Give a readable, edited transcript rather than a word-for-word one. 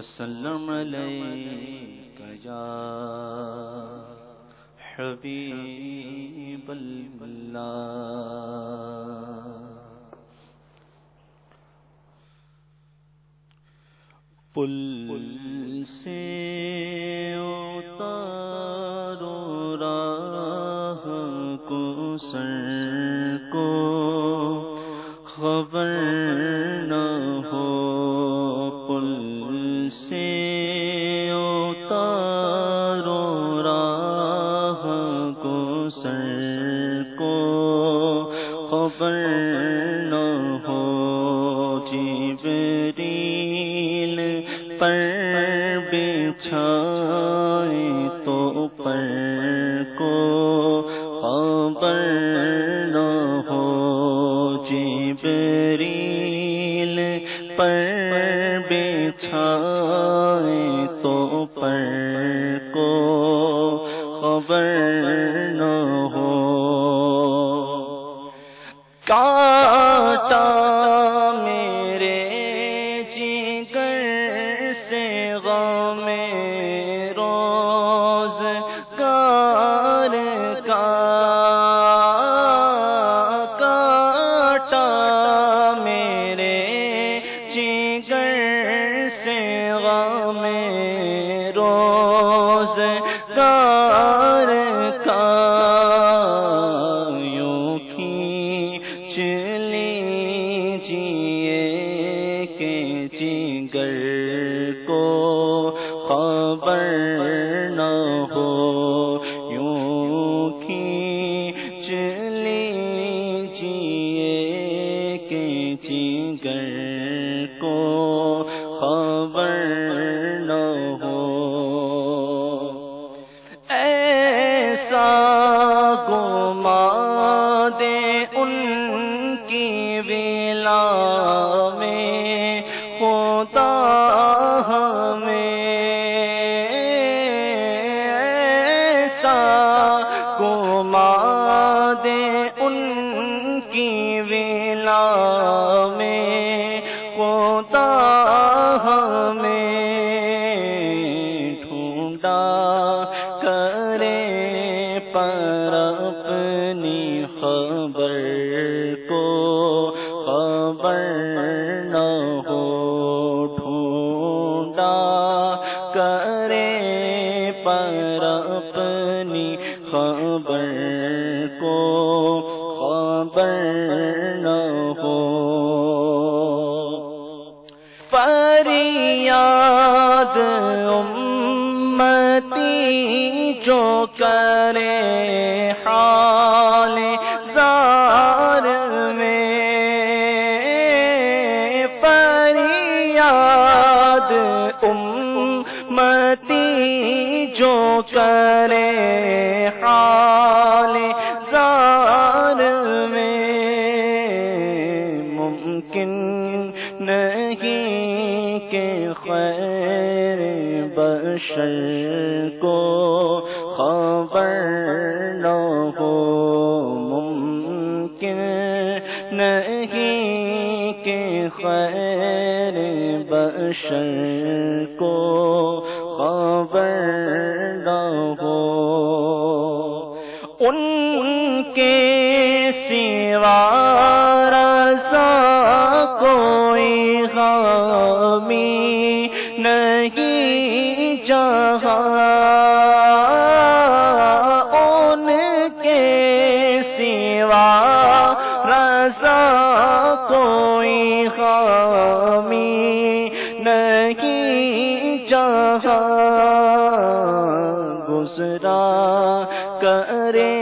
وسلم علیک یا حبیب اللہ۔ پل سے اتارو راہ کو سر کو خبر نہ ہو، پل سے اتارو راہ کو سر کو خبر نہ ہو، جبریل پر بچھائے تو پر کو خبر نہ ہو، جبریل پر بچھائے تو پر کو خبر نہ ہو، کاٹا میرے جگر سے غم روزگار کا، کاٹا میرے جگر سے غم روزگار کا، یوں کھینچ لیجیے کہ جگر کو خبر نہ ہو، یوں کھینچ لیجیے کہ جگر کو خبر نہ ہو، ایسا گما دے ان کی ولا میں خدا ہمیں، ایسا گما دے ان کی ولا میں خدا ہمیں، ڈھونڈا کرے پر اپنی خبر کو خبر نہ ہو، ڈھونڈا کرے پر اپنی خبر کو خبر نہ ہو، فریاد امتی جو کرے حال زار میں، فریاد امتی جو کرے حال زار میں، ممکن نہیں کہ خیر بشر کو خبر نہ ہو، ممکن نہیں کہ خیر بشر کو خبر نہ ہو، ان کے سوا رضا کوئی غامی نہیں جہاں، ان کے سوا رضا کوئی غامی نہیں جہاں، گزرا کرے